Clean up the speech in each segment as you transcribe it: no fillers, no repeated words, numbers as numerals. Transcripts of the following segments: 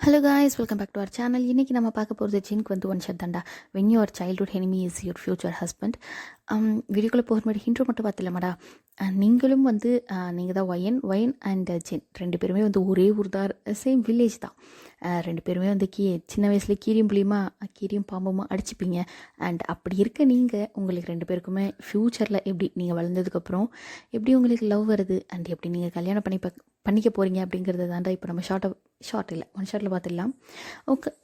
Hello guys, welcome back to our channel. இன்றைக்கி நம்ம பார்க்க போகிறது ஜின்க்கு வந்து ஒன் ஷட் தாண்டா. When your childhood enemy is your future husband. வீடியோக்குள்ளே போகிற மாதிரி ஹிண்ட்ரோ மட்டும் பார்த்துலமாடா. நீங்களும் வந்து நீங்கள் தான் ஒயன் அண்ட் ஜின் ரெண்டு பேருமே வந்து ஒரே ஊர் தான், சேம் வில்லேஜ் தான். ரெண்டு பேருமே வந்து சின்ன வயசில் கீரியும் பாம்புமா அடிச்சுப்பீங்க. அண்ட் அப்படி இருக்க நீங்கள் உங்களுக்கு ரெண்டு பேருக்குமே ஃப்யூச்சரில் எப்படி நீங்கள் வளர்ந்ததுக்கப்புறம் எப்படி உங்களுக்கு லவ் வருது அண்ட் எப்படி நீங்கள் கல்யாணம் பண்ணிக்க போகிறீங்க அப்படிங்கிறது தாண்டா இப்போ நம்ம ஷார்ட் இல்லை ஒன் ஷார்ட்டில் பார்த்துடலாம்.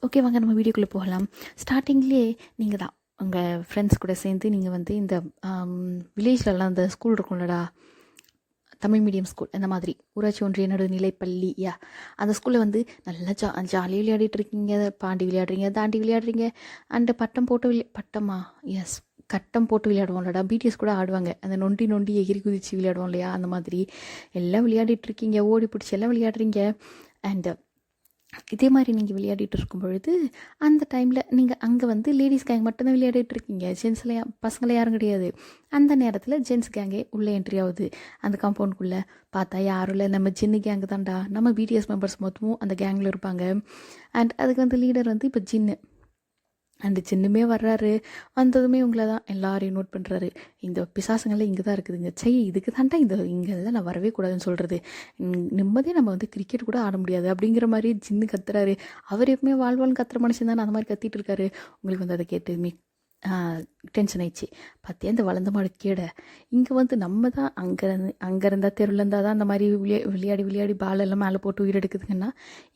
ஓகே வாங்க நம்ம வீடியோக்குள்ளே போகலாம். ஸ்டார்டிங்லேயே நீங்கள் தான் உங்கள் ஃப்ரெண்ட்ஸ் கூட சேர்ந்து நீங்கள் வந்து இந்த வில்லேஜ்லலாம் அந்த ஸ்கூல் இருக்கும்லடா, தமிழ் மீடியம் ஸ்கூல், இந்த மாதிரி ஊராட்சி ஒன்றிய நடுநிலைப்பள்ளி, அந்த ஸ்கூலில் வந்து நல்லா ஜாலியாக விளையாடிட்டு இருக்கீங்க. பாண்டி விளையாடுறீங்க, தாண்டி விளையாடுறீங்க, அண்டு கட்டம் போட்டு விளையாடுவோம்லடா. பிடிஎஸ் கூட ஆடுவாங்க, அந்த நொண்டி எகிரி குதிச்சு விளையாடுவோம் இல்லையா, அந்த மாதிரி எல்லாம் விளையாடிட்டு இருக்கீங்க. ஓடி பிடிச்சி எல்லாம் விளையாடுறீங்க. அண்டு இதே மாதிரி நீங்கள் விளையாடிட்டு இருக்கும் பொழுது அந்த டைமில் நீங்கள் அங்கே வந்து லேடிஸ் கேங் மட்டும்தான் விளையாடிட்டு இருக்கீங்க, ஜென்ஸ்லாம் பசங்களாம் யாரும் கிடையாது. அந்த நேரத்தில் ஜென்ஸ் கேங்கே உள்ளே என்ட்ரி ஆகுது. அந்த காம்பவுண்டுக்குள்ளே பார்த்தா யாரும் இல்லை, நம்ம ஜின்னு கேங்கு தான்டா. நம்ம பிடிஎஸ் மெம்பர்ஸ் மொத்தமும் அந்த கேங்கில் இருப்பாங்க. அண்ட் அதுக்கு வந்து லீடர் வந்து இப்போ ஜின்னு. அந்த சின்னமே வர்றாரு. வந்ததுமே உங்களை தான் எல்லாரையும் நோட் பண்ணுறாரு. இந்த பிசாசுங்கள்லாம் இங்கே தான் இருக்குதுங்க, இதுக்கு தாண்டா இங்கெல்லாம் நான் வரவே கூடாதுன்னு சொல்கிறது. நிம்மதியாக நம்ம வந்து கிரிக்கெட் கூட ஆட முடியாது அப்படிங்கிற மாதிரி ஜின்னு கத்துறாரு. அவர் எப்பவுமே வாழ்வாள்னு கத்துற மனுஷன் தானே, அந்த மாதிரி கத்திட்டு இருக்காரு. உங்களுக்கு வந்து அதை கேட்டு டென்ஷன் ஆயிடுச்சு. பார்த்தியா இந்த வளர்ந்த மாடு கேட, இங்கே வந்து நம்ம தான் அங்கே இருந்தால் தெருவில் இருந்தால் தான் அந்த மாதிரி விளையாடி பாலெல்லாம் மேலே போட்டு உயிரெடுக்குதுங்கன்னா,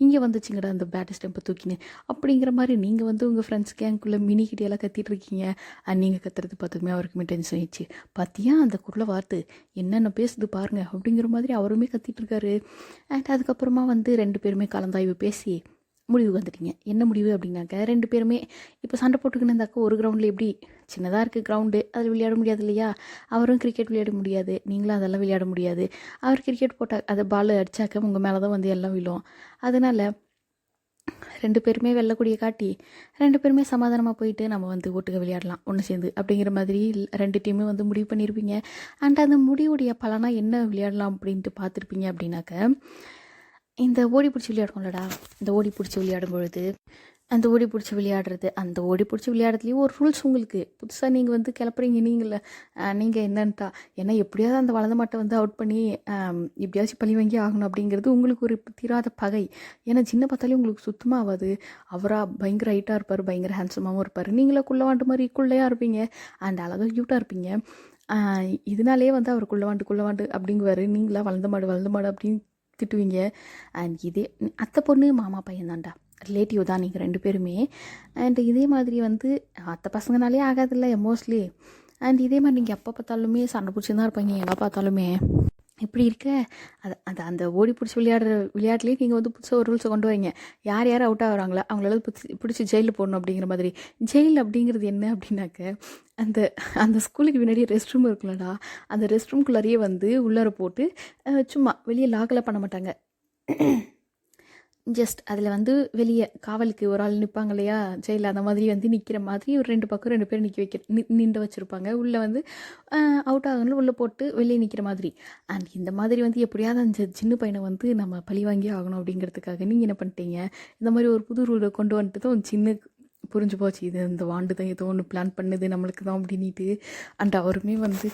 இங்கே வந்துச்சுங்கடா அந்த பேட் ஸ்டெம்பை தூக்கின்னு அப்படிங்கிற மாதிரி நீங்கள் வந்து உங்கள் ஃப்ரெண்ட்ஸ் கேங்குள்ளே மினிக்கிட்டேலாம் கத்திட்டு இருக்கீங்க. நீங்கள் கத்துறது பார்த்துக்குமே அவருக்குமே டென்ஷன் ஆயிடுச்சு. பார்த்தியா அந்த குரலை வார்த்து என்னென்ன பேசுது பாருங்க அப்படிங்கிற மாதிரி அவருமே கத்திட்டு இருக்காரு. அண்ட் அதுக்கப்புறமா வந்து ரெண்டு பேருமே கலந்தாய்வு பேசி முடிவு வந்துட்டீங்க. என்ன முடிவு அப்படின்னாக்க, ரெண்டு பேருமே இப்போ சண்டை போட்டுக்கின்னு இருந்தாக்க ஒரு கிரவுண்டில் எப்படி சின்னதாக இருக்குது கிரவுண்டு, அதில் விளையாட முடியாது இல்லையா. அவரும் கிரிக்கெட் விளையாட முடியாது, நீங்களும் அதெல்லாம் விளையாட முடியாது. அவர் கிரிக்கெட் போட்டால் அதை பால் அடித்தாக்க உங்கள் மேலே தான் வந்து எல்லாம் விழும். அதனால் ரெண்டு பேருமே வெள்ளக்கூடியை காட்டி ரெண்டு பேருமே சமாதானமாக போயிட்டு நம்ம வந்து ஓட்டுக்க விளையாடலாம் ஒன்று சேர்ந்து அப்படிங்கிற மாதிரி ரெண்டு டீமே வந்து முடிவு பண்ணியிருப்பீங்க. அண்ட் அந்த முடிவுடைய பலனாக என்ன விளையாடலாம் அப்படின்ட்டு பார்த்துருப்பீங்க அப்படின்னாக்க, இந்த ஓடி பிடிச்சி விளையாடுவோம்லடா, இந்த ஓடி பிடிச்சி விளையாடும் பொழுது அந்த ஓடி பிடிச்சி விளையாடுறதுலேயும் ஒரு ரூல்ஸ் உங்களுக்கு புதுசாக நீங்கள் வந்து கிளப்புறீங்க. நீங்கள் என்னன்ட்டா ஏன்னா எப்படியாவது அந்த வளர்ந்த மாட்டை வந்து அவுட் பண்ணி எப்படியாச்சும் பழி வாங்கி ஆகணும் அப்படிங்கிறது உங்களுக்கு ஒரு தீராத பகை. ஏன்னா சின்ன பார்த்தாலே உங்களுக்கு சுத்தமாக ஆகாது. அவராக பயங்கர ஹைட்டாக இருப்பார், பயங்கர ஹேண்ட்ஸமாகவும் இருப்பார். நீங்களே குள்ளவாண்டு மாதிரி குள்ளையாக இருப்பீங்க அண்ட் அழகாக க்யூட்டாக இருப்பீங்க. இதனாலே வந்து அவர் குள்ளவாண்டு அப்படிங்குவார். நீங்களா வளர்ந்த மாடு அப்படின்னு திட்டுவீங்க. அண்ட் இதே அத்தை பொண்ணு மாமா பையன் தான்டா, ரிலேட்டிவ் தான் நீங்கள் ரெண்டு பேருமே. அண்ட் இதே மாதிரி வந்து அத்தை பசங்கனாலே ஆகாதில்ல மோஸ்ட்லி. அண்ட் இதே மாதிரி நீங்கள் எப்போ பார்த்தாலுமே சண்டை பிடிச்சி தான் இருப்பீங்க எங்கே பார்த்தாலுமே. இப்படி இருக்க அந்த ஓடி பிடிச்சி விளையாட்டுலேயே நீங்கள் வந்து புதுசாக ஒரு ரூல்ஸை கொண்டு வரீங்க. யார் அவுட் ஆகிறாங்களோ அவங்களால பிடிச்சி ஜெயிலில் போடணும் அப்படிங்கிற மாதிரி. ஜெயில் அப்படிங்கிறது என்ன அப்படின்னாக்க, அந்த ஸ்கூலுக்கு முன்னாடி ரெஸ்ட் ரூம் இருக்குல்லடா, அந்த ரெஸ்ட் ரூம்குள்ளாரையே வந்து உள்ளார போட்டு சும்மா வெளியே லாகெல்லாம் பண்ண மாட்டாங்க. ஜஸ்ட் அதில் வந்து வெளியே காவலுக்கு ஒரு ஆள் நிற்பாங்க இல்லையா ஜெயிலில், அந்த மாதிரி வந்து நிற்கிற மாதிரி ஒரு ரெண்டு பக்கம் ரெண்டு பேர் நின்று வச்சுருப்பாங்க. உள்ளே வந்து அவுட் ஆகணும் உள்ளே போட்டு வெளியே நிற்கிற மாதிரி. அண்ட் இந்த மாதிரி வந்து எப்படியாவது அந்த சின்ன பையனை வந்து நம்ம பழி வாங்கி ஆகணும் அப்படிங்கிறதுக்காக நீங்கள் என்ன பண்ணிட்டீங்க, இந்த மாதிரி ஒரு புது ரூலை கொண்டு வந்துட்டு தான் சின்ன புரிஞ்சு போச்சு, இது இந்த வாண்டு தான் ஏதோ ஒன்று பிளான் பண்ணுது நம்மளுக்கு தான் அப்படின்ட்டு. அண்ட் அவருமே வந்து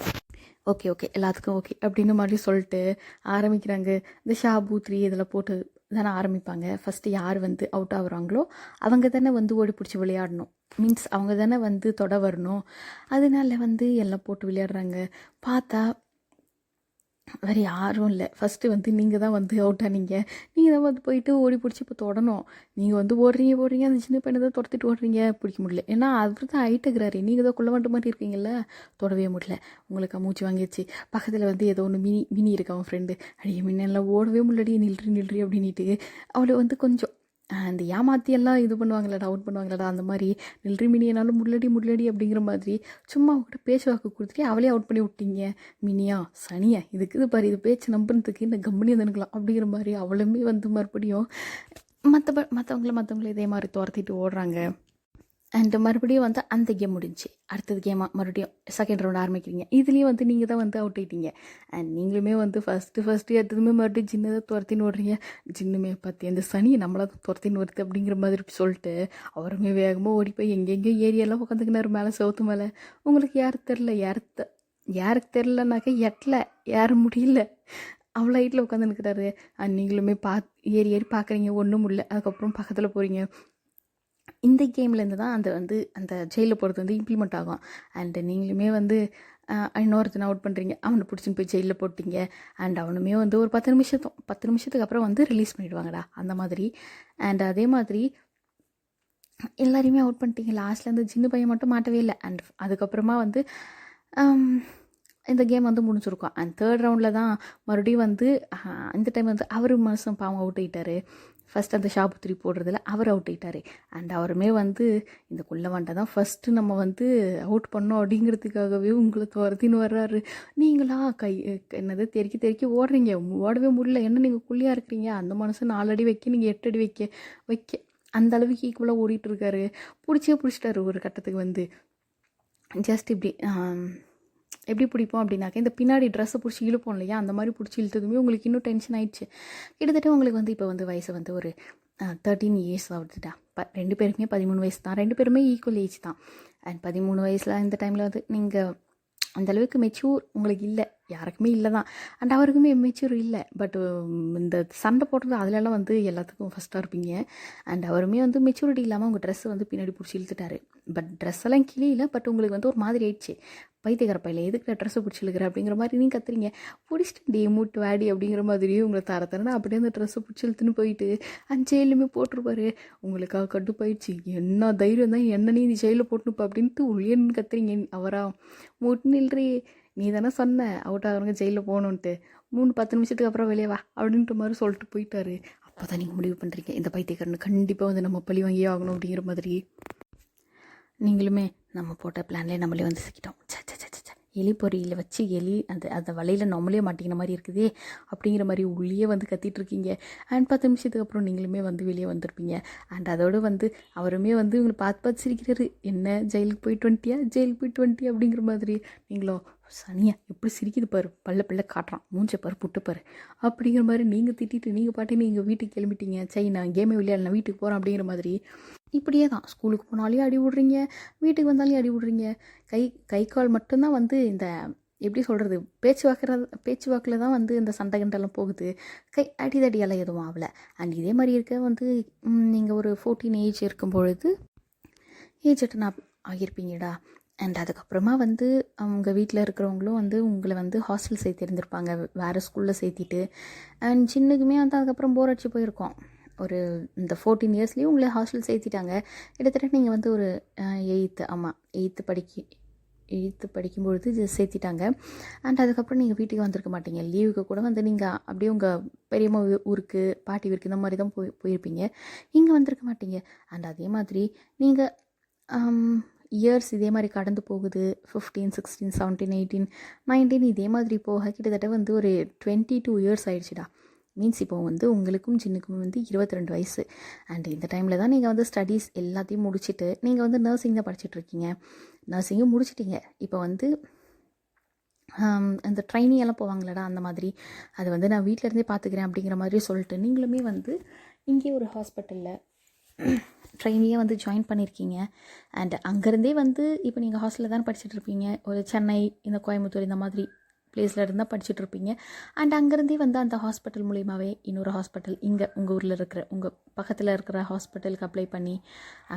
ஓகே எல்லாத்துக்கும் ஓகே அப்படின்னு மாதிரி சொல்லிட்டு ஆரம்பிக்கிறாங்க. இந்த ஷாபு 3 இதில் போட்டு தானே ஆரம்பிப்பாங்க. ஃபஸ்ட்டு யார் வந்து அவுட் ஆகுறாங்களோ அவங்க தானே வந்து ஓடி பிடிச்சி விளையாடணும், மீன்ஸ் அவங்க தானே வந்து தொட வரணும். அதனால வந்து எல்லாம் போட்டு விளையாடுறாங்க. பார்த்தா வேறு யாரும் இல்லை. ஃபஸ்ட்டு வந்து நீங்கள் தான் வந்து அவுட் ஆனீங்க. நீங்கள் தான் வந்து போயிட்டு ஓடி பிடிச்சி இப்போ தொடணும். நீங்கள் வந்து ஓடுறீங்க அந்த சின்ன பையனை தான் துரத்திட்டு ஓடுறீங்க, பிடிக்க முடியல. ஏன்னா அவர் தான் ஹைட்டுக்கிறாரு, நீங்கள் தான் குள்ளவாண்டு மாதிரி இருக்கீங்கல்ல, தொடவே முடியல. உங்களுக்கு மூச்சு வாங்கிடுச்சு. பக்கத்தில் வந்து ஏதோ ஒன்று மினி இருக்கு அவன் ஃப்ரெண்டு. அடியே மின்னெல்லாம் ஓடவே முடியலடி, நில்றி அப்படின்ட்டு அவளை வந்து கொஞ்சம் அந்த ஏமாத்தியெல்லாம் இது பண்ணுவாங்களடா, அவுட் பண்ணுவாங்களடா, அந்த மாதிரி நில்றி மினியனாலும் முள்ளடி அப்படிங்கிற மாதிரி சும்மா அவங்ககிட்ட பேச்சு வாக்கு கொடுத்துட்டு அவளே அவுட் பண்ணி விட்டீங்க. மினியா சனியா இதுக்கு பாரு, இது பேச்சு நம்புறதுக்கு இந்த கம்பெனி வந்துக்கலாம் அப்படிங்கிற மாதிரி அவளுமே வந்து மறுபடியும் மற்றவங்கள இதே மாதிரி துரத்திட்டு ஓடுறாங்க. அண்ட் மறுபடியும் வந்து அந்த கேம் முடிஞ்சு அடுத்தது கேமாக மறுபடியும் செகண்ட் ரவுண்ட் ஆரம்பிக்கிறீங்க. இதுலேயும் வந்து நீங்கள் தான் வந்து அவுட் ஆகிட்டீங்க. அண்ட் நீங்களுமே வந்து ஃபஸ்ட்டு எடுத்ததுமே மறுபடியும் ஜின்னு தான் துரத்தின்னு ஓடுறீங்க. ஜின்னுமே பார்த்து இந்த சனி நம்மளை தான் துரத்தின்னு வருது அப்படிங்கிற மாதிரி சொல்லிட்டு அவருமே வேகமாக ஓடி போய் எங்கெங்கேயோ ஏரியெல்லாம் உட்காந்துக்கினாரு மேலே செவத்து மேலே. உங்களுக்கு யாருக்கு தெரிலனாக்கா எட்டல யார முடியல அவ்வளோ ஹைட்டில் உட்காந்து நிற்கிறாரு. அண்ட் நீங்களுமே ஏறி பார்க்குறீங்க, ஒன்றும் இல்லை. அதுக்கப்புறம் பக்கத்தில் போகிறீங்க. இந்த கேம்லேருந்து தான் அந்த ஜெயிலில் போகிறது வந்து இம்ப்ளிமெண்ட் ஆகும். அண்டு நீங்களுமே வந்து இன்னொருத்தனை அவுட் பண்ணுறீங்க, அவனை பிடிச்சின்னு போய் ஜெயிலில் போட்டிங்க. அண்ட் அவனுமே வந்து ஒரு 10 நிமிஷத்துக்கு அப்புறம் வந்து ரிலீஸ் பண்ணிவிடுவாங்கடா அந்த மாதிரி. அண்ட் அதே மாதிரி எல்லாரையுமே அவுட் பண்ணிட்டீங்க. லாஸ்ட்டில் அந்த சின்ன பையன் மட்டும் மாட்டவே இல்லை. அண்ட் அதுக்கப்புறமா வந்து இந்த கேம் வந்து முடிஞ்சிருக்கும். அண்ட் தேர்ட் ரவுண்டில் தான் மறுபடியும் வந்து இந்த டைம் வந்து அவர் மனசும் பாவம் அவுட் ஆகிட்டார். ஃபஸ்ட் அந்த ஷாபுத்திரி போடுறதுல அவர் அவுட் ஆகிட்டார். அண்ட் அவருமே வந்து இந்த கொல்லவாண்டை தான் ஃபஸ்ட்டு நம்ம வந்து அவுட் பண்ணோம் அப்படிங்கிறதுக்காகவே உங்களை துரத்தின்னு வர்றாரு. நீங்களா என்னது தெறிக்கி ஓடவே முடியல. என்ன நீங்கள் குள்ளியாக இருக்கிறீங்க, அந்த மனுஷன் 4 அடி வைக்க நீங்கள் 8 அடி வைக்க அந்த அளவுக்கு ஈக்குவலாக ஓடிட்டுருக்காரு. பிடிச்சிட்டாரு ஒரு கட்டத்துக்கு வந்து ஜஸ்ட் இப்படி எப்படி பிடிப்போம் அப்படின்னாக்கா இந்த பின்னாடி ட்ரெஸ்ஸை பிடிச்சி இழுப்போம் இல்லையா, அந்த மாதிரி பிடிச்சி இழுத்ததுமே உங்களுக்கு இன்னும் டென்ஷன் ஆயிடுச்சு. கிட்டத்தட்ட உங்களுக்கு வந்து இப்போ வந்து வயசு வந்து ஒரு 13 இயர்ஸ் ஆகுதுடா. 2 பேருக்குமே 13 வயசு தான். 2 பேருமே ஈக்குவல் ஏஜ் தான். அண்ட் 13 வயசில் இந்த டைமில் வந்து நீங்கள் அந்தளவுக்கு மெச்சூர் உங்களுக்கு இல்லை, யாருக்குமே இல்லை தான். அண்ட் அவருக்குமே மெச்சூர் இல்லை. பட் இந்த சண்டை போடுறது அதிலெல்லாம் வந்து எல்லாத்துக்கும் ஃபஸ்ட்டாக இருப்பீங்க. அண்ட் அவருமே வந்து மெச்சூரிட்டி இல்லாமல் உங்கள் ட்ரெஸ்ஸை வந்து பின்னாடி பிடிச்சி இழுத்துட்டாரு. பட் ட்ரெஸ் எல்லாம் கிளியில, பட் உங்களுக்கு வந்து ஒரு மாதிரி ஆயிடுச்சு. பைத்தியக்கார பையில எதுக்கு ட்ரெஸ்ஸை பிடிச்சி இழுக்கிற அப்படிங்கிற மாதிரி நீங்கள் கத்துறீங்க. பிடிச்சிட்டு மூட்டு வாடி அப்படிங்கிற மாதிரியே உங்களை தரனா அப்படியே அந்த ட்ரெஸ்ஸை பிடிச்சி இழுத்துன்னு போயிட்டு அந்த ஜெயிலுமே போட்டிருப்பாரு. உங்களுக்காக கட்டுப்பாயிடுச்சு. என்ன தைரியம் தான் என்ன நீ ஜெயிலில் போட்டுனுப்பா அப்படின்ட்டு உள்ளேன்னு கத்துறீங்க. அவரா மூட்டு நில்றி, நீ தானே சொன்ன அவுட் ஆகிறவங்க ஜெயிலில் போகணுன்ட்டு, 10 நிமிஷத்துக்கு அப்புறம் வெளியே வா அப்படின்ட்டு மாதிரி சொல்லிட்டு போயிட்டாரு. அப்போ தான் நீங்கள் முடிவு பண்ணுறீங்க இந்த பைத்தியக்காரனு கண்டிப்பாக வந்து நம்ம பழி வாங்கியே ஆகணும் அப்படிங்கிற மாதிரி. நீங்களுமே நம்ம போட்ட பிளான்லேயே நம்மளே வந்து சிக்கிட்டோம். எலி பொறியில் வச்சு அந்த வலையில் நம்மளே மாட்டிக்கிற மாதிரி இருக்குதே அப்படிங்கிற மாதிரி உள்ளே வந்து கத்திட்டுருக்கீங்க. அண்ட் 10 நிமிஷத்துக்கு அப்புறம் நீங்களுமே வந்து வெளியே வந்திருப்பீங்க. அண்ட் அதோடு வந்து அவருமே வந்து உங்களை பார்த்து சிரிக்கிறாரு. என்ன ஜெயிலுக்கு போயிட்டு வந்துட்டியா அப்படிங்கிற மாதிரி. நீங்களும் சனியா எப்படி சிரிக்குது பாரு, பல்ல காட்டுறான், மூஞ்சை பாரு, புட்டு பாரு அப்படிங்கிற மாதிரி நீங்கள் திட்டிட்டு நீங்கள் பாட்டு நீங்கள் வீட்டுக்கு கிளம்பிட்டீங்க. சரி நான் கேமே விளையாடல, நான் வீட்டுக்கு போகிறேன் அப்படிங்கிற மாதிரி. இப்படியே தான் ஸ்கூலுக்கு போனாலையும் அடி விட்றீங்க, வீட்டுக்கு வந்தாலையும் அடி விட்றீங்க. கை கால் மட்டும்தான் வந்து இந்த எப்படி சொல்கிறது பேச்சுவாக்கில் தான் வந்து இந்த சண்டை கண்டெல்லாம் போகுது. அடிதடியெல்லாம் எதுவும் ஆகலை. அண்ட் இதே மாதிரி இருக்க வந்து நீங்கள் ஒரு 14 ஏஜ் இருக்கும் பொழுது ஏஜ் அட்டன் ஆகியிருப்பீங்கடா. அண்ட் அதுக்கப்புறமா வந்து அவங்க வீட்டில் இருக்கிறவங்களும் வந்து உங்களை வந்து ஹாஸ்டல் சேர்த்திருந்துருப்பாங்க, வேறு ஸ்கூலில் சேர்த்திட்டு. அண்ட் சின்னக்குமே வந்து அதுக்கப்புறம் போர் அடிச்சு போயிருக்கோம். ஒரு இந்த 14 இயர்ஸ்லேயும் உங்களை ஹாஸ்டல் சேர்த்திட்டாங்க. கிட்டத்தட்ட நீங்கள் வந்து ஒரு 8th படிக்கும்பொழுது சேர்த்திட்டாங்க. அண்ட் அதுக்கப்புறம் நீங்கள் வீட்டுக்கு வந்திருக்க மாட்டீங்க. லீவுக்கு கூட வந்து நீங்கள் அப்படியே உங்கள் பெரியம்மா ஊருக்கு, பாட்டி ஊருக்கு இந்த மாதிரி தான் போயிருப்பீங்க. இங்கே வந்திருக்க மாட்டீங்க. அண்ட் அதே மாதிரி நீங்கள் இயர்ஸ் இதே மாதிரி கடந்து போகுது. 15, 16, 17, 18, 19 இதே மாதிரி போக கிட்டத்தட்ட வந்து ஒரு 22 இயர்ஸ் ஆயிடுச்சுடா. மீன்ஸ் இப்போ வந்து உங்களுக்கும் சின்னுக்கும் வந்து 22 வயசு. அண்ட் இந்த டைமில் தான் நீங்கள் வந்து ஸ்டடீஸ் எல்லாத்தையும் முடிச்சுட்டு நீங்கள் வந்து நர்சிங் தான் படிச்சுட்ருக்கீங்க. நர்சிங்கும் முடிச்சிட்டிங்க. இப்போ வந்து அந்த ட்ரைனிங் எல்லாம் போவாங்களடா, அந்த மாதிரி அது வந்து நான் வீட்டிலேருந்தே பார்த்துக்கிறேன் அப்படிங்கிற மாதிரி சொல்லிட்டு நீங்களுமே வந்து இங்கே ஒரு ஹாஸ்பிட்டலில் ட்ரைனியாக வந்து ஜாயின் பண்ணியிருக்கீங்க. அண்ட் அங்கேருந்தே வந்து இப்போ நீங்கள் ஹாஸ்டலில் தான் படிச்சுட்டு இருப்பீங்க. ஒரு சென்னை, இந்த கோயம்புத்தூர் இந்த மாதிரி பிளேஸில் இருந்தால் படிச்சுட்ருப்பீங்க. அண்ட் அங்கேருந்தே வந்து அந்த ஹாஸ்பிட்டல் மூலியமாகவே இன்னொரு ஹாஸ்பிட்டல் இங்கே உங்கள் ஊரில் இருக்கிற உங்கள் பக்கத்தில் இருக்கிற ஹாஸ்பிட்டலுக்கு அப்ளை பண்ணி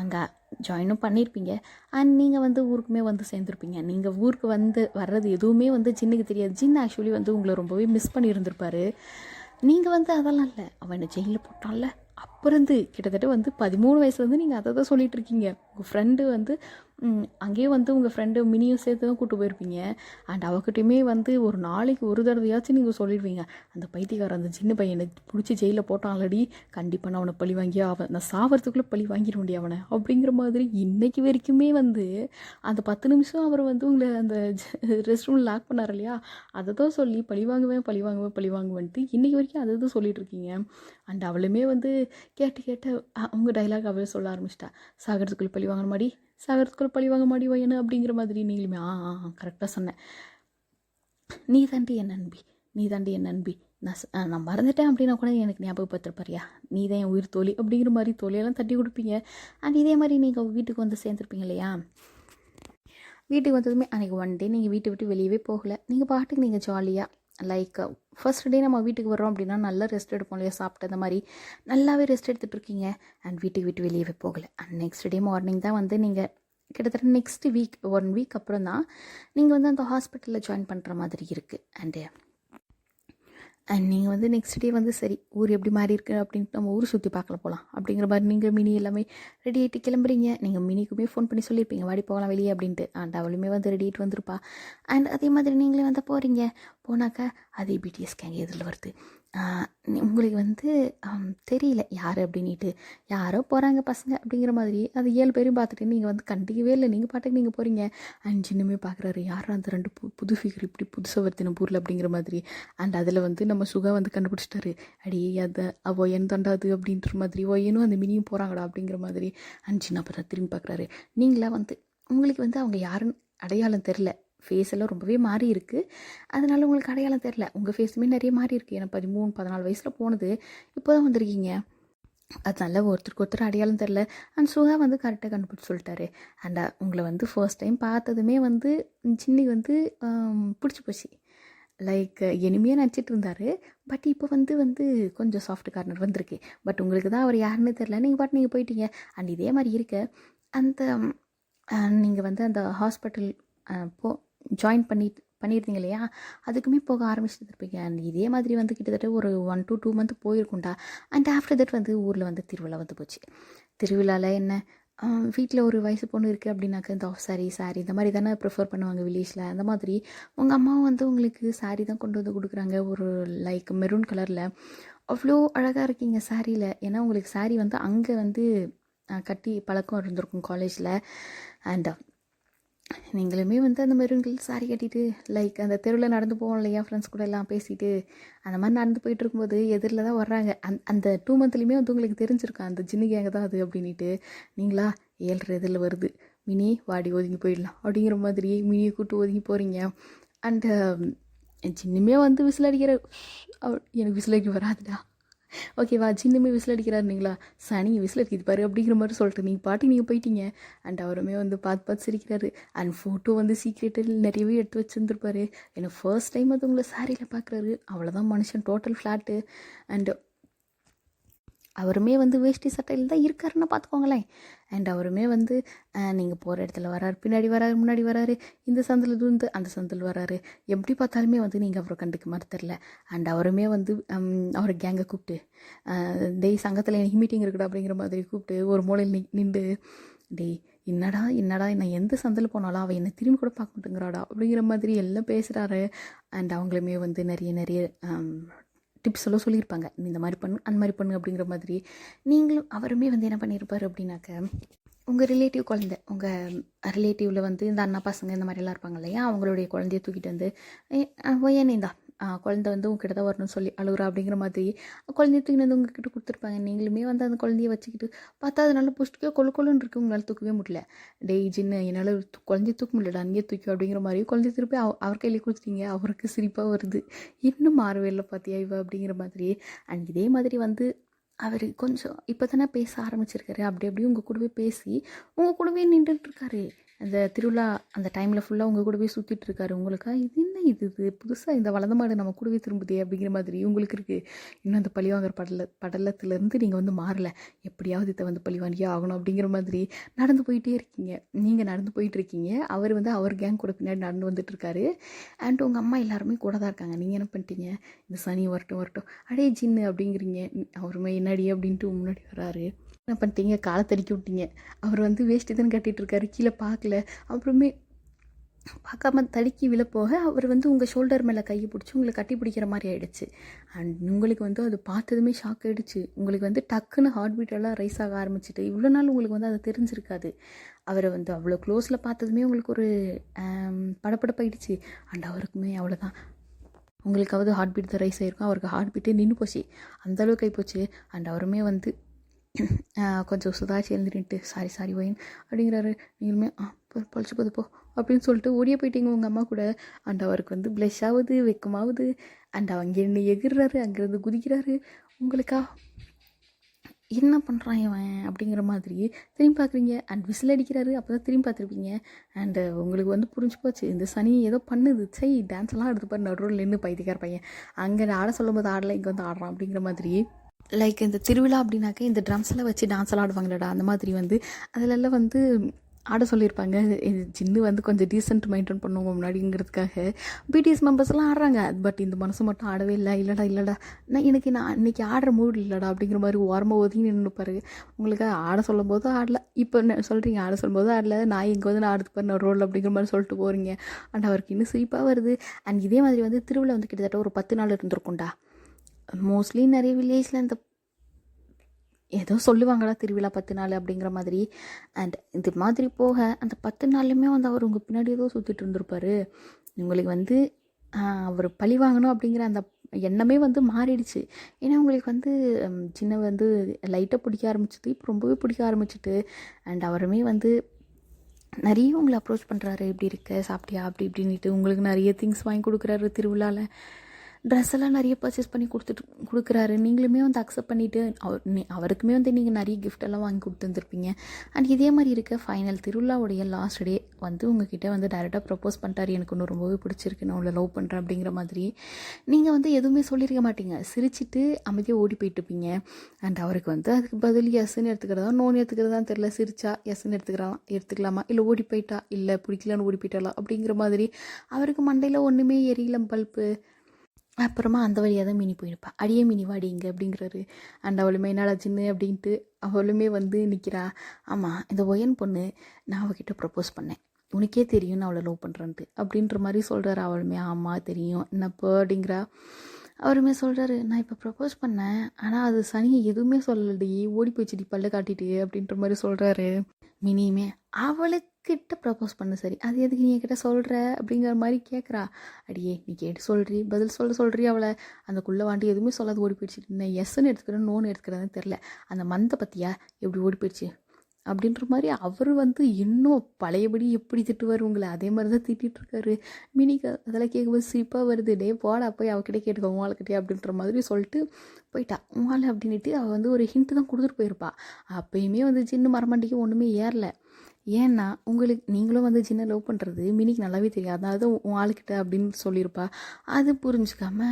அங்கே ஜாயினும் பண்ணியிருப்பீங்க. அண்ட் நீங்கள் வந்து ஊருக்குமே வந்து சேர்ந்துருப்பீங்க. நீங்கள் ஊருக்கு வந்து வர்றது எதுவுமே வந்து ஜின்னுக்கு தெரியாது. ஜின் ஆக்சுவலி வந்து உங்களை ரொம்பவே மிஸ் பண்ணியிருந்திருப்பார். நீங்கள் வந்து அதெல்லாம் இல்லை, அவனை ஜெயிலில் போட்டான்ல அப்புறந்து கிட்டத்தட்ட வந்து 13 வயசுலேருந்து நீங்கள் அதை தான் சொல்லிகிட்டு இருக்கீங்க. உங்கள் ஃப்ரெண்டு வந்து அங்கேயும் வந்து உங்கள் ஃப்ரெண்டு மினியும் சேர்த்து தான் கூப்பிட்டு போயிருப்பீங்க. அண்ட் அவகிட்டையுமே வந்து ஒரு நாளைக்கு ஒரு தடவையாச்சும் நீங்கள் சொல்லிடுவீங்க, அந்த பைத்தியக்காரன் அந்த சின்ன பையனை பிடிச்சி ஜெயிலில் போட்டான் ஆல்ரெடி, கண்டிப்பாக நான் அவனை பழி வாங்கி நான் சாவறதுக்குள்ளே பழி வாங்கிட முடியும் அவனை அப்படிங்கிற மாதிரி. இன்றைக்கி வரைக்குமே வந்து அந்த 10 நிமிஷம் அவர் வந்து உங்களை அந்த ரெஸ்ட் ரூமில் லாக் பண்ணார் இல்லையா, அதை தான் சொல்லி பழி வாங்குவேன்ட்டு இன்றைக்கி வரைக்கும் அதை தான் சொல்லிகிட்டு இருக்கீங்க. அண்ட் அவளுமே வந்து கேட்டு அவங்க டைலாக் அவளே சொல்ல ஆரம்பிச்சிட்டா. சாகிறதுக்குள்ளே பழி வாங்க மாடி, சாகிறதுக்குள்ளே பழி வாங்க மாடி வையனு அப்படிங்கிற மாதிரி. நீங்களுமே கரெக்டாக சொன்னேன், நீ தாண்டி என் நண்பி, நீ தாண்டி என் நண்பி, நான் மறந்துட்டேன் அப்படின்னா கூட எனக்கு ஞாபகப்படுத்துறப்பாரியா, நீ தான் என் உயிர் தோழி அப்படிங்கிற மாதிரி தோழியெல்லாம் தட்டி கொடுப்பீங்க. அண்ட் இதே மாதிரி நீங்கள் வீட்டுக்கு வந்து சேர்ந்துருப்பீங்க இல்லையா. வீட்டுக்கு வந்ததுமே அன்றைக்கி ஒன் டே நீங்கள் வீட்டை விட்டு வெளியவே போகலை. நீங்கள் பாட்டுக்கு நீங்கள் ஜாலியாக லைக் ஃபர்ஸ்ட் டே நம்ம வீட்டுக்கு வர்றோம் அப்படின்னா நல்லா ரெஸ்ட் எடுப்போம் இல்லையா, சாப்பிட்டு அந்த மாதிரி நல்லாவே ரெஸ்ட் எடுத்துகிட்டு இருக்கீங்க. அண்ட் வீட்டுக்கு விட்டு வெளியவே போகலை. அண்ட் நெக்ஸ்ட் டே மார்னிங் தான் வந்து நீங்கள் கிட்டத்தட்ட நெக்ஸ்ட் வீக் 1 வீக் அப்புறம் தான் நீங்கள் வந்து அந்த ஹாஸ்பிட்டலில் ஜாயின் பண்ணுற மாதிரி இருக்குது. அண்ட் நீங்கள் வந்து நெக்ஸ்ட் டே வந்து சரி ஊர் எப்படி மாறி இருக்கு அப்படின்ட்டு நம்ம ஊர் சுற்றி பார்க்கல போகலாம் அப்படிங்கிற மாதிரி நீங்கள் மினி எல்லாமே ரெடி ஆகிட்டு கிளம்புறீங்க. நீங்கள் மினிக்குமே ஃபோன் பண்ணி சொல்லியிருப்பீங்க வாடி போகலாம் வெளியே அப்படின்ட்டு. அண்ட் அவளுமே வந்து ரெடி ஆகிட்டு வந்திருப்பா. அண்ட் அதே மாதிரி நீங்களே வந்து போகிறீங்க. போனாக்கா அதே பிடிஎஸ் கேங்க எதில் வருது. உங்களுக்கு வந்து தெரியல யார் அப்படின்ட்டு, யாரோ போகிறாங்க பசங்க அப்படிங்கிற மாதிரி அது 7 பேரையும் பார்த்துட்டு நீங்கள் வந்து கண்டிக்கவே இல்லை. நீங்கள் பாட்டுக்கு நீங்கள் போகிறீங்க. அண்ட் சின்னமே பார்க்குறாரு, யாரும் அந்த 2 புது ஃபிகர் இப்படி புதுசாக வருத்தின ஊரில் அப்படிங்கிற மாதிரி. அண்ட் அதில் வந்து நம்ம சுகா வந்து கண்டுபிடிச்சிட்டாரு, அடி அதை ஒயன் தண்டாது அப்படின்ற மாதிரி, ஒயனும் அந்த மினியும் போகிறாங்கடா அப்படிங்கிற மாதிரி. அண்ட் சின்ன அப்புறம் திரும்பி பார்க்குறாரு. நீங்களாம் வந்து உங்களுக்கு வந்து அவங்க யாருன்னு அடையாளம் தெரில, ஃபேஸ் எல்லாம் ரொம்பவே மாறி இருக்குது. அதனால உங்களுக்கு அடையாளம் தெரில. உங்கள் ஃபேஸுமே நிறைய மாறி இருக்குது. ஏன்னா 13-14 வயசில் போனது இப்போ தான் வந்திருக்கீங்க. அதனால ஒருத்தருக்கு ஒருத்தர் அடையாளம் தெரில. அண்ட் சுகா வந்து கரெக்டாக கண்டுபிடிச்சி சொல்லிட்டாரு. அண்ட் உங்களை வந்து ஃபர்ஸ்ட் டைம் பார்த்ததுமே வந்து சின்னி வந்து பிடிச்சி போச்சு. லைக் இனிமையாக நினச்சிட்டு இருந்தார். பட் இப்போ வந்து கொஞ்சம் சாஃப்ட் கார்னர் வந்திருக்கு. பட் உங்களுக்கு தான் அவர் யாருன்னு தெரில. நீங்கள் பாட்டு நீங்கள் போயிட்டீங்க. அண்ட் இதே மாதிரி இருக்க அந்த நீங்கள் வந்து அந்த ஹாஸ்பிட்டல் ஜாயின் பண்ணியிருந்தீங்க இல்லையா, அதுக்குமே போக ஆரம்பிச்சுட்டு இருப்பீங்க. அண்ட் இதே மாதிரி வந்து கிட்டத்தட்ட ஒரு 1 to 2 மந்த் போயிருக்கும்டா. அண்ட் ஆஃப்டர் தட் வந்து ஊரில் வந்து திருவிழா வந்து போச்சு. திருவிழாவில் என்ன வீட்டில் ஒரு வயசு பொண்ணு இருக்குது அப்படின்னாக்க இந்த ஆஃப் சாரி இந்த மாதிரி தானே ப்ரிஃபர் பண்ணுவாங்க வில்லேஜில். அந்த மாதிரி உங்கள் அம்மாவும் வந்து உங்களுக்கு சாரீ தான் கொண்டு வந்து கொடுக்குறாங்க. ஒரு லைக் மெரூன் கலரில் அவ்வளோ அழகாக இருக்கீங்க சாரியில். ஏன்னா உங்களுக்கு சாரீ வந்து அங்கே வந்து கட்டி பழக்கம் இருந்திருக்கும் காலேஜில். அண்ட் நீங்களுமே வந்து அந்த மெரூன்கள் சாரி கட்டிட்டு லைக் அந்த தெருவில் நடந்து போவோம் இல்லையா, ஃப்ரெண்ட்ஸ் கூட எல்லாம் பேசிட்டு அந்த மாதிரி நடந்து போயிட்டு இருக்கும்போது எதிரில் தான் வர்றாங்க. அந்த 2 மந்த்லேயுமே வந்து உங்களுக்கு தெரிஞ்சிருக்கும் அந்த சின்ன கேங்க தான் அது அப்படின்ட்டு. நீங்களா 7 இதில் வருது, மினி வாடி ஒதுங்கி போயிடலாம் அப்படிங்கிற மாதிரி மினியை கூப்பிட்டு ஒதுங்கி போகிறீங்க. அண்டு சின்னமே வந்து விசில் அடிக்கிற, எனக்கு விசில் அடிக்க வராதுடா, ஓகேவா, சின்னமே விசில் அடிக்கிறாருங்களா, சனி விசில் அடிக்குது பாரு அப்படிங்கிற மாதிரி சொல்லிட்டு நீங்கள் பாட்டி நீங்கள் போயிட்டீங்க. அண்ட் அவருமே வந்து பார்த்து சிரிக்கிறாரு. அண்ட் ஃபோட்டோ வந்து சீக்ரெட்டில் நிறையவே எடுத்து வச்சுருந்துருப்பாரு. ஏன்னா ஃபர்ஸ்ட் டைம் அது உங்களை சாரியில் பார்க்குறாரு. அவ்வளோதான் மனுஷன், டோட்டல் ஃப்ளாட்டு. அண்டு அவருமே வந்து வேஷ்டி சட்டையில் தான் இருக்காருன்னா பார்த்துக்கோங்களேன். அண்ட் அவருமே வந்து நீங்கள் போகிற இடத்துல வராரு, பின்னாடி வராரு, முன்னாடி வராரு, இந்த சந்தில் தூந்து அந்த சந்தில் வராரு. எப்படி பார்த்தாலுமே வந்து நீங்கள் அவரை கண்டுக்க மாதிரி தெரில. அண்ட் அவருமே வந்து அவரை கேங்கை கூப்பிட்டு டேய் சங்கத்தில் எனக்கு மீட்டிங் இருக்குடா அப்படிங்கிற மாதிரி கூப்பிட்டு ஒரு மூலையில் நின்று, டேய் என்னடா நான் எந்த சந்தில் போனாலும் அவள் என்னை திரும்பி கூட பார்க்க மாட்டேங்கிறாடா அப்படிங்கிற மாதிரி எல்லாம் பேசுகிறாரு. அண்ட் அவங்களுமே வந்து நிறைய டிப்ஸ் எல்லாம் சொல்லியிருப்பாங்க, இந்த மாதிரி பண்ணு அந்த மாதிரி பண்ணு அப்படிங்கிற மாதிரி. நீங்களும் அவருமே வந்து என்ன பண்ணியிருப்பார் அப்படின்னாக்க, உங்கள் ரிலேட்டிவ் குழந்தை, உங்கள் ரிலேட்டிவில் வந்து இந்த அண்ணா பசங்க இந்த மாதிரிலாம் இருப்பாங்க இல்லையா, அவங்களுடைய குழந்தைய தூக்கிட்டு வந்து ஏனேந்தா குழந்தை வந்து உங்ககிட்ட தான் வரணும்னு சொல்லி அழுகுறா அப்படிங்கிற மாதிரி குழந்தைய தூக்கிட்டு வந்து உங்ககிட்ட கொடுத்துருப்பாங்க. நீங்களுமே வந்து அந்த குழந்தைய வச்சுக்கிட்டு பார்த்தா அது நல்லா புஷ்டிக்கோ கொள்ளுன்னு இருக்குது, உங்களால் தூக்கவே முடியல. டேய் ஜின்னு என்னால் குழந்தைய தூக்க முடியலடா, அங்கேயே தூக்கி அப்படிங்கிற மாதிரி குழந்தைய திருப்பி அவர் கையிலே கொடுத்துட்டீங்க. அவருக்கு சிரிப்பாக வருது, இன்னும் மாறவே இல்லை பார்த்தியா இவ அப்படிங்கிற மாதிரி. அண்ட் இதே மாதிரி வந்து அவர் கொஞ்சம் இப்போ தானே பேச ஆரம்பிச்சிருக்காரு. அப்படி உங்கள் கூடவே பேசி உங்கள் கூடவே நின்றுட்டுருக்காரு. அந்த திருவிழா அந்த டைமில் ஃபுல்லாக உங்கள் கூடவே சுற்றிட்டு இருக்காரு. உங்களுக்கு இது என்ன இது புதுசாக இந்த வளர்ந்த மாடு நம்ம கூடவே திரும்புதே அப்படிங்கிற மாதிரி உங்களுக்கு இருக்குது. இன்னும் அந்த பழிவாங்கிற படலத்துலேருந்து நீங்கள் வந்து மாறலை. எப்படியாவது இதை வந்து பழிவாங்கியே ஆகணும் அப்படிங்கிற மாதிரி நடந்து போயிட்டே இருக்கீங்க. நீங்கள் நடந்து போயிட்டுருக்கீங்க, அவர் வந்து அவர் கேங் கூட பின்னாடி நடந்து வந்துட்டுருக்காரு. அண்ட் உங்கள் அம்மா எல்லாருமே கூட தான் இருக்காங்க. நீங்கள் என்ன பண்ணிட்டீங்க, இந்த சனி வரட்டும் அடே ஜின்னு அப்படிங்கிறீங்க. அவருமே என்னடி அப்படின்ட்டு முன்னாடி வராரு. என்ன பண்ணிட்டீங்க, காலை தடுக்கி விட்டீங்க. அவர் வந்து வேஷ்டி தான் கட்டிகிட்ருக்காரு, கீழே பார்க்கல. அப்புறமே பார்க்காம தடுக்கி விழப்போக அவர் வந்து உங்கள் ஷோல்டர் மேலே கையை பிடிச்சி உங்களை கட்டி பிடிக்கிற மாதிரி ஆகிடுச்சு. அண்ட் உங்களுக்கு வந்து அது பார்த்ததுமே ஷாக் ஆகிடுச்சு. உங்களுக்கு வந்து டக்குன்னு ஹார்ட் பீட்டெல்லாம் ரைஸ் ஆக ஆரம்பிச்சிட்டு, இவ்வளோ நாள் உங்களுக்கு வந்து அது தெரிஞ்சிருக்காது. அவரை வந்து அவ்வளோ க்ளோஸில் பார்த்ததுமே உங்களுக்கு ஒரு படப்படப்பாயிடுச்சு. அண்ட் அவருக்குமே அவ்வளோதான், உங்களுக்காவது ஹார்ட் பீட் தான் ரைஸ் ஆகிருக்கும், அவருக்கு ஹார்ட் பீட்டே நின்று போச்சு, அந்தளவுக்கு ஆகிப்போச்சு. அண்ட் அவருமே வந்து கொஞ்சம் சுதாச்சி எழுந்துட்டு சாரி ஒயின் அப்படிங்கிறாரு. நீங்களுமே பழிச்சு போது போ அப்படின்னு சொல்லிட்டு ஓடியே போயிட்டீங்க உங்கள் அம்மா கூட. அண்ட் அவருக்கு வந்து ப்ளஷ் ஆகுது, வெக்கமாகுது. அண்ட் அவங்க என்ன எகிர்றாரு, அங்கேருந்து குதிக்கிறாரு. உங்களுக்கா என்ன பண்ணுறான் இவன் அப்படிங்கிற மாதிரி திரும்பி பார்க்குறீங்க. அண்ட் விசில் அடிக்கிறாரு, அப்போ தான் திரும்பி பார்த்துருப்பீங்க. அண்டு உங்களுக்கு வந்து புரிஞ்சு போச்சு, இந்த சனி ஏதோ பண்ணுது, டான்ஸ் எல்லாம் எடுத்து பாரு, நடுவில் நின்று பைத்தியக்கார பையன் அங்கே ஆட சொல்லும் போது ஆடலை, இங்கே வந்து ஆடுறான் அப்படிங்கிற மாதிரி. லைக் இந்த திருவிழா அப்படின்னாக்க இந்த ட்ரம்ஸ் எல்லாம் வச்சு டான்ஸ் எல்லாம் ஆடுவாங்களடா, அந்த மாதிரி வந்து அதிலெல்லாம் வந்து ஆட சொல்லியிருப்பாங்க. ஜின்னு வந்து கொஞ்சம் டீசென்ட் மெயின்டைன் பண்ணுவோம் முன்னாடிங்கிறதுக்காக பிடிஎஸ் மெம்பர்ஸ்லாம் ஆடுறாங்க. பட் இந்த மனசு மட்டும் ஆடவே இல்லை. இல்லைடா நான் இன்றைக்கி ஆடுற மூடு இல்லைடா அப்படிங்கிற மாதிரி ஓரமாக ஒதுங்கி நின்றுப்பாரு. உங்களுக்கு ஆட சொல்லும் போது ஆடல, இப்போ சொல்கிறீங்க ஆட சொல்லும் போது ஆடல, நான் இங்கே வந்து நான் ஆடுத்து பாரு ரோல் அப்படிங்கிற மாதிரி சொல்லிட்டு போகிறீங்க. அண்ட் அவருக்கு இன்னும் சிரிப்பாக வருது. அண்ட் இதே மாதிரி வந்து திருவிழா வந்து கிட்டத்தட்ட ஒரு 10 நாள் இருந்திருக்கும்டா. மோஸ்ட்லி நிறைய வில்லேஜில் இந்த ஏதோ சொல்லுவாங்களா திருவிழா 10 நாள் அப்படிங்கிற மாதிரி. அண்ட் இது மாதிரி போக அந்த 10 நாள்லையுமே வந்து அவர் உங்கள் பின்னாடி ஏதோ சுற்றிட்டு இருந்திருப்பார். உங்களுக்கு வந்து அவர் பழி வாங்கணும் அப்படிங்கிற அந்த எண்ணமே வந்து மாறிடுச்சு. ஏன்னா உங்களுக்கு வந்து சின்ன வந்து லைட்டாக பிடிக்க ஆரம்பிச்சிது, இப்போ ரொம்பவே பிடிக்க ஆரம்பிச்சிட்டு. அண்ட் அவருமே வந்து நிறைய உங்களை அப்ரோச் பண்ணுறாரு, இப்படி இருக்க சாப்பிட்டியா அப்படி இப்படின்ட்டு. உங்களுக்கு நிறைய திங்ஸ் வாங்கி கொடுக்குறாரு திருவிழாவில். ட்ரெஸ் எல்லாம் நிறைய பர்ச்சேஸ் பண்ணி கொடுக்குறாரு. நீங்களுமே வந்து அக்செப்ட் பண்ணிவிட்டு அவருக்குமே வந்து நீங்கள் நிறைய கிஃப்டெல்லாம் வாங்கி கொடுத்துருந்துருப்பீங்க. அண்ட் இதே மாதிரி இருக்க ஃபைனல் திருவிழாவுடைய லாஸ்ட் டே வந்து உங்ககிட்ட வந்து டைரெக்டாக ப்ரப்போஸ் பண்ணிட்டாரு. எனக்கு ஒன்று ரொம்பவே பிடிச்சிருக்கு, நான் உங்களை லவ் பண்ணுறேன் அப்படிங்கிற மாதிரி. நீங்கள் வந்து எதுவுமே சொல்லியிருக்க மாட்டீங்க, சிரிச்சிட்டு அமைதியாக ஓடி போயிட்டுருப்பீங்க. அண்ட் அவருக்கு வந்து அதுக்கு பதில் எஸ்ன்னு எடுத்துக்கிறதா நோன்னு எடுத்துக்கிறதான்னு தெரியல. சிரிச்சா எஸ்ன்னு எடுத்துக்கலாமா, இல்லை ஓடி போயிட்டா, இல்லை பிடிக்கலான்னு ஓடி போயிட்டாலா அப்படிங்கிற மாதிரி. அவருக்கு மண்டையில் ஒன்றுமே எரியல பல்ப்பு. அப்புறமா அந்த வழியாக தான் மினி போயிருப்பா. அடியே மினி வாடிங்க அப்படிங்கிறாரு. அண்ட் அவளுமே என்னடா சின்ன அப்படின்ட்டு அவளுமே வந்து நிற்கிறா. ஆமாம், இந்த ஒயன் பொண்ணு நான் அவகிட்ட ப்ரப்போஸ் பண்ணேன், உனக்கே தெரியும் நான் அவளை லவ் பண்ணுறேன்ட்டு அப்படின்ற மாதிரி சொல்கிறாரு. அவளுமே ஆமாம் தெரியும் என்னப்போ அப்படிங்கிறா. அவருமே சொல்கிறாரு, நான் இப்போ ப்ரப்போஸ் பண்ணேன், ஆனால் அது சனியை எதுவுமே சொல்லடி, ஓடி போயிடுச்சுடி பல்ல காட்டிட்டு அப்படின்ற மாதிரி சொல்கிறாரு. மினியுமே அவளுக்கிட்ட ப்ரப்போஸ் பண்ண, சரி அது எதுக்கு நீ என்கிட்ட சொல்கிற அப்படிங்கிற மாதிரி கேட்குறா. அடியே நீ கேட்டு சொல்கிறீ, பதில் சொல்கிறீ அவளை. அந்தக்குள்ளே வாண்டி எதுவுமே சொல்லாது ஓடி போயிடுச்சு. நான் எஸ்ன்னு எடுத்துக்கிறேன் நோன்னு எடுத்துக்கிறேன்னு தெரில, அந்த மந்தை பற்றியா எப்படி ஓடி போயிடுச்சு அப்படின்ற மாதிரி. அவர் வந்து இன்னும் பழையபடி எப்படி திட்டுவார் உங்களை, அதே மாதிரி தான் திட்டிகிட்ருக்காரு. மினிக்கு அதெல்லாம் கேட்கும்போது சிரிப்பாக வருது. டே போடா போய் அவகிட்டே கேட்டுக்கோ உங்களுக்கிட்டே அப்படின்ற மாதிரி சொல்லிட்டு போயிட்டா. உங்களை அப்படின்ட்டு அவள் வந்து ஒரு ஹிண்ட்டு தான் கொடுத்துட்டு போயிருப்பா. அப்பயுமே வந்து சின்ன மரமண்டிக்கு ஒன்றுமே ஏறல. ஏன்னா நீங்களும் வந்து சின்ன லவ் பண்ணுறது மினிக்கு நல்லாவே தெரியாது, அதாவது உன் ஆளுக்கிட்ட அப்படின்னு சொல்லியிருப்பா. அது புரிஞ்சுக்காம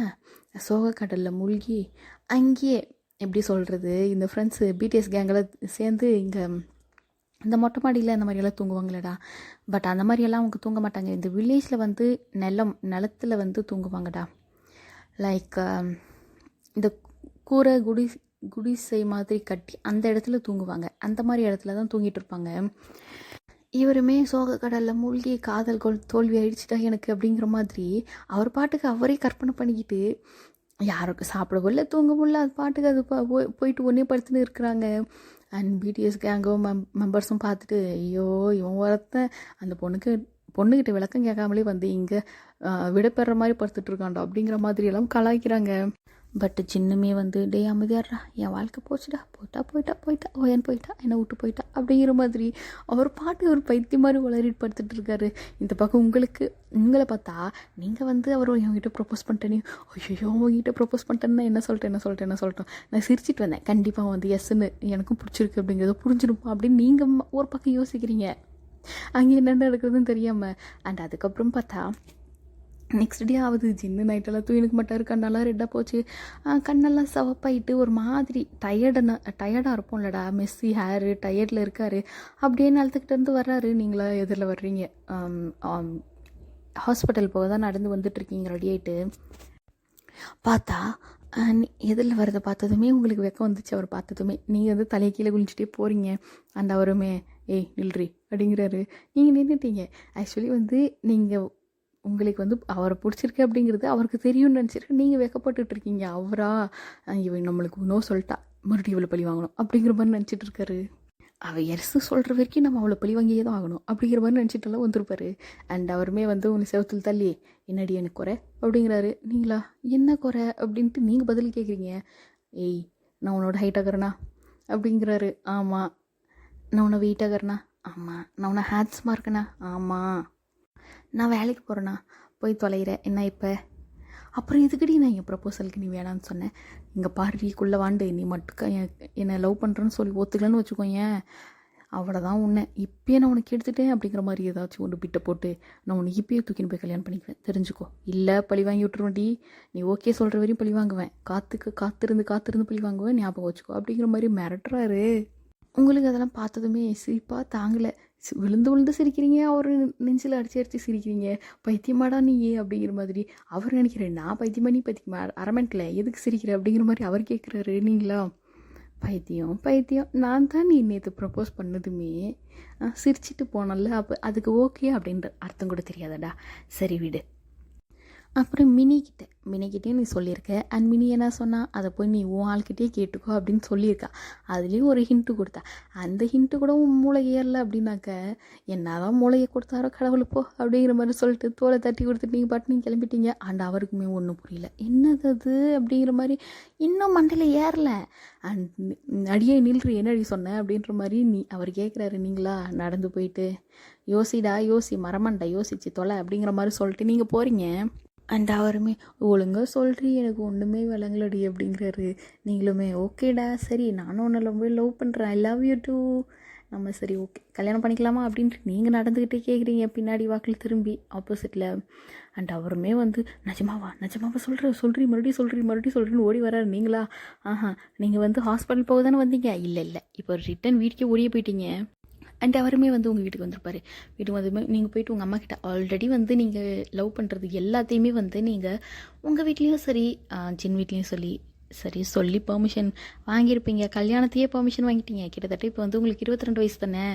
சோகக்கடலில் மூழ்கி அங்கேயே எப்படி சொல்கிறது, இந்த ஃப்ரெண்ட்ஸு பிடிஎஸ் கேங்கில் சேர்ந்து இங்கே இந்த மொட்டை மாடியில் அந்த மாதிரியெல்லாம் தூங்குவாங்களேடா. பட் அந்த மாதிரியெல்லாம் அவங்க தூங்க மாட்டாங்க. இந்த வில்லேஜில் வந்து நிலத்தில் வந்து தூங்குவாங்கடா. லைக் இந்த கூரை குடிசை மாதிரி கட்டி அந்த இடத்துல தூங்குவாங்க. அந்த மாதிரி இடத்துல தான் தூங்கிட்டு இருப்பாங்க. இவருமே சோக கடலில் மூழ்கி காதல் தோல்வி ஆயிடுச்சுட்டா எனக்கு அப்படிங்கிற மாதிரி அவர் பாட்டுக்கு அவரே கற்பனை பண்ணிக்கிட்டு யாருக்கு சாப்பிட முடியல தூங்க முடியல, அது பாட்டுக்கு அது போயிட்டு ஒன்றே படுத்துன்னு இருக்கிறாங்க. அண்ட் பிடிஎஸ் கேங்கும் மெம்பர்ஸும் பார்த்துட்டு ஐயோ இவன் ஒருத்தன் அந்த பொண்ணுக்கிட்ட விளக்கம் கேட்காமலே வந்து இங்கே விடப்பெற மாதிரி படுத்துட்ருக்காண்டா அப்படிங்கிற மாதிரி எல்லாம் கலாய்க்கிறாங்க. பட் சின்னமே வந்து டே அமைதியாடுறா, என் வாழ்க்கை போச்சுடா, போயிட்டா ஓயன் போயிட்டா, என்னை விட்டு போயிட்டா அப்படிங்கிற மாதிரி அவர் பாட்டு ஒரு பைத்தியம் மாதிரி உளறிட்டு படுத்துட்டு இருக்காரு. இந்த பக்கம் உங்களை பார்த்தா நீங்கள் வந்து அவர் என்கிட்ட ப்ரப்போஸ் பண்ணிட்டேனே, ஐயோ உங்ககிட்ட ப்ரப்போஸ் பண்ணிட்டேன்னா என்ன சொல்லிட்டேன் நான் சிரிச்சிட்டு வந்தேன், கண்டிப்பாக வந்து எஸ்ன்னு எனக்கும் பிடிச்சிருக்கு அப்படிங்கிறத புரிஞ்சிருப்பா அப்படின்னு நீங்கள் ஒரு பக்கம் யோசிக்கிறீங்க. அங்கே என்ன நடக்குதுன்னு தெரியாமல். அண்ட் அதுக்கப்புறம் பார்த்தா நெக்ஸ்ட் டே ஆகுது. ஜின்னு நைட்டெல்லாம் தூங்கினுக்கு மாட்டார், கண்ணெல்லாம் ரெட்டாக போச்சு, கண்ணெல்லாம் சவப்பாயிட்டு ஒரு மாதிரி டயர்டாக இருப்போம்லடா, மெஸ்ஸி ஹேரு டயர்டில் இருக்கார். அப்படியே நிலத்துக்கிட்ட இருந்து வர்றாரு. நீங்களா எதில் வர்றீங்க, ஹாஸ்பிட்டல் போக தான் நடந்து வந்துட்டுருக்கீங்க ரெடி ஆகிட்டு. பார்த்தா எதில் வரதை பார்த்ததுமே உங்களுக்கு வெக்கம் வந்துச்சு. அவர் பார்த்ததுமே நீங்கள் வந்து தலையை கீழே குளிச்சுட்டே போகிறீங்க. அந்த அவருமே ஏய் நில்றி அப்படிங்கிறாரு. நீங்கள் நின்றுட்டீங்க. ஆக்சுவலி வந்து நீங்கள் உங்களுக்கு வந்து அவரை பிடிச்சிருக்கு அப்படிங்கிறது அவருக்கு தெரியும்னு நினச்சிருக்கு. நீங்கள் வெக்கப்பட்டுருக்கீங்க. அவரா இவன் நம்மளுக்கு நோ சொல்லிட்டா, மறுபடியும் இவ்வளோ பழி வாங்கணும் அப்படிங்கிற மாதிரி நினச்சிட்டு இருக்காரு. அவள் எஸ் சொல்கிற வரைக்கும் நம்ம அவளை பழி வாங்கியே தான் ஆகணும் அப்படிங்கிற மாதிரி நினச்சிட்டுலாம் வந்திருப்பாரு. அண்ட் அவருமே வந்து உன்னை செவத்தில் தள்ளி என்னடி எனக்கு குறை அப்படிங்கிறாரு. நீங்களா என்ன குறை அப்படின்ட்டு நீங்கள் பதில் கேட்குறீங்க. ஏய் நான் உன்னோட ஹைட்டாகிறேனா அப்படிங்கிறாரு. ஆமாம். நான் உன்னை வெயிட்டாகிறேனா? ஆமாம். நான் உன்னை ஹேண்ட்ஸமாக இருக்கேனா? ஆமாம். நான் வேலைக்கு போகிறேன்னா? போய் தொலைகிறேன் என்ன இப்போ? அப்புறம் எதுக்கடி நான் என் ப்ரப்போசலுக்கு நீ வேணான்னு சொன்னேன்? இங்கே பாருக்குள்ளே வாண்டு நீ மட்டும் என்னை லவ் பண்ணுறேன்னு சொல்லி ஒத்துக்கலன்னு வச்சுக்கோயேன், அவ்வளோதான் உன்னை இப்பயே நான் உனக்கு எடுத்துட்டேன் அப்படிங்கிற மாதிரி ஏதாச்சும் ஒன்று பிட்டை போட்டு நான் உனக்கு இப்பயே தூக்கின்னு போய் கல்யாணம் பண்ணிக்குவேன், தெரிஞ்சுக்கோ. இல்லை பழி வாங்கி விட்டுருவேன்டி, நீ ஓகே சொல்கிற வரையும் பழி வாங்குவேன், காத்திருந்து பழி வாங்குவேன், ஞாபகம் வச்சுக்கோ அப்படிங்கிற மாதிரி மிரட்டுறாரு. உங்களுக்கு அதெல்லாம் பார்த்ததுமே சிரிப்பாக தாங்கலை. விழுந்து சிரிக்கிறீங்க, அவர் நெஞ்சில் அடிச்சு சிரிக்கிறீங்க. பைத்தியமாடா நீ அப்படிங்கிற மாதிரி அவர் நினைக்கிறேன். நான் பைத்தியமா நீ பைத்தியமா அரமெண்ட்டில் எதுக்கு சிரிக்கிற அப்படிங்கிற மாதிரி அவர் கேட்குறாரு. நீங்களா பைத்தியம் நான் தான் நீ நேற்று ப்ரப்போஸ் பண்ணதுமே சிரிச்சிட்டு போனல, அப்போ அதுக்கு ஓகே அப்படின்ற அர்த்தம் கூட தெரியாதடா. சரி விடு. அப்புறம் மினிக்கிட்டே நீ சொல்லியிருக்க. அண்ட் மினி என்ன சொன்னால், அதை போய் நீ உன் ஆள்கிட்டே கேட்டுக்கோ அப்படின்னு சொல்லியிருக்கா. அதுலேயும் ஒரு ஹிண்ட்டு கொடுத்தா. அந்த ஹிண்ட்டு கூட உன் மூளை ஏறல அப்படின்னாக்க என்னதான் மூளையை கொடுத்தாரோ கடவுள் போ அப்படிங்கிற மாதிரி சொல்லிட்டு தோலை தட்டி கொடுத்துட்டு நீங்கள் பாட்டு நீங்கள் கிளம்பிட்டீங்க. அண்ட் அவருக்குமே ஒன்றும் புரியல, என்னது அது அப்படிங்கிற மாதிரி இன்னும் மண்டையில் ஏறல. அண்ட் அடியே நில்று என்னடி சொன்னேன் அப்படின்ற மாதிரி அவர் கேட்குறாரு. நீங்களா நடந்து போயிட்டு யோசி மரமண்டை யோசிச்சு தொலை அப்படிங்கிற மாதிரி சொல்லிட்டு நீங்கள் போகிறீங்க. அண்ட் அவருமே ஒழுங்காக சொல்கிறீ எனக்கு ஒன்றுமே விளங்கலடி அப்படிங்கிறாரு. நீங்களுமே ஓகேடா சரி நானும் ஒன்று ரொம்ப லவ் பண்ணுறேன், ஐ லவ் யூ டூ, நம்ம சரி ஓகே கல்யாணம் பண்ணிக்கலாமா அப்படின்ட்டு நீங்கள் நடந்துக்கிட்டே கேட்குறீங்க பின்னாடி வாக்கில் திரும்பி ஆப்போசிட்டில். அண்ட் அவருமே வந்து நிஜமாவா சொல்கிறீ மறுபடியும் சொல்கிறீன்னு ஓடி வராரு. நீங்களா நீங்கள் வந்து ஹாஸ்பிட்டல் போக தானே வந்தீங்க? இல்லை இப்போ ரிட்டன் வீட்டுக்கே ஓடியே போயிட்டீங்க. அண்ட் அவருமே வந்து உங்கள் வீட்டுக்கு வந்திருப்பாரு. வீட்டுக்கு வந்து நீங்கள் போயிட்டு உங்கள் அம்மா கிட்ட ஆல்ரெடி வந்து நீங்கள் லவ் பண்ணுறது எல்லாத்தையுமே வந்து நீங்கள் உங்கள் வீட்லேயும் சரி ஜின் வீட்லேயும் சொல்லி பெர்மிஷன் வாங்கியிருப்பீங்க. கல்யாணத்தையே பெர்மிஷன் வாங்கிட்டீங்க. கிட்டத்தட்ட இப்போ வந்து உங்களுக்கு 22 வயசு தானே,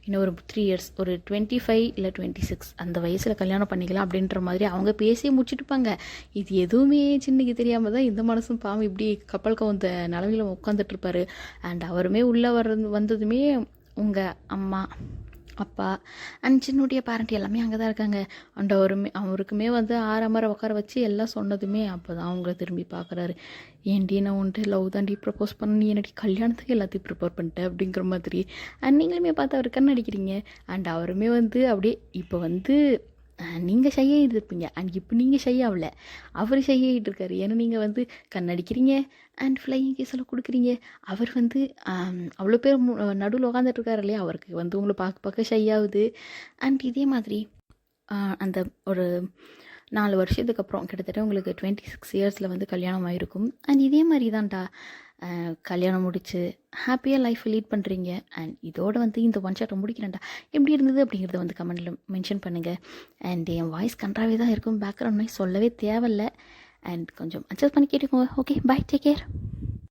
இன்னும் ஒரு 3 இயர்ஸ், ஒரு 25 இல்லை 26 அந்த வயசில் கல்யாணம் பண்ணிக்கலாம் அப்படின்ற மாதிரி அவங்க பேசியே முடிச்சுட்டுப்பாங்க. இது எதுவுமே சின்னக்கு தெரியாமல் தான் இந்த மனசும் பாவம் இப்படி கப்பல் கவுந்த நிலமையில உட்காந்துட்ருப்பாரு. அண்ட் அவருமே உள்ளே வந்ததுமே உங்கள் அம்மா அப்பா அண்ட் சின்னுடைய பேரண்ட் எல்லாமே அங்கே தான் இருக்காங்க. அண்ட் அவருக்குமே வந்து ஆறாமரை உட்கார வச்சு எல்லாம் சொன்னதுமே அப்போ தான் அவங்கள திரும்பி பார்க்குறாரு. ஏன்டி நான் உன்ட்டு லவ் தாண்டி ப்ரப்போஸ் பண்ண, நீ என்னடி கல்யாணத்துக்கு எல்லாத்தையும் ப்ரிப்பேர் பண்ணிட்டேன் அப்படிங்கிற மாதிரி. அண்ட் நீங்களுமே பார்த்து அவர் கண்ணடிக்கிறீங்க. அண்ட் அவருமே வந்து அப்படியே இப்போ வந்து நீங்கள் ஷையாகிட்டு இருப்பீங்க. அண்ட் இப்போ நீங்கள் ஷையாகல, அவர் ஷையாகிட்டு இருக்காரு. ஏன்னா நீங்கள் வந்து கண்ணடிக்கிறீங்க அண்ட் ஃப்ளையிங் கேஸில் கொடுக்குறீங்க. அவர் வந்து அவ்வளோ பேர் நடுவில் உட்காந்துட்ருக்காரு இல்லையா, அவருக்கு வந்து உங்களை பார்க்க ஷையாகுது. அண்ட் இதே மாதிரி அந்த ஒரு 4 வருஷத்துக்கு அப்புறம் கிட்டத்தட்ட உங்களுக்கு 26 இயர்ஸில் வந்து கல்யாணம் ஆகிருக்கும். அண்ட் இதே மாதிரி தான்டா கல்யாணம் முடித்து ஹாப்பியாக லைஃப்பை லீட் பண்ணுறீங்க. அண்ட் இதோடு வந்து இந்த ஒன் ஷாட்டை முடிக்கிறேன்டா. எப்படி இருந்தது அப்படிங்கிறத வந்து கமெண்டில் மென்ஷன் பண்ணுங்கள். அண்ட் என் வாய்ஸ் கன்றாவே தான் இருக்கும், பேக்ரவுண்ட் நாய்ஸ் சொல்லவே தேவையில்லை. அண்ட் கொஞ்சம் அட்ஜஸ்ட் பண்ணி கேட்டுக்கோங்க. Okay, bye, take care.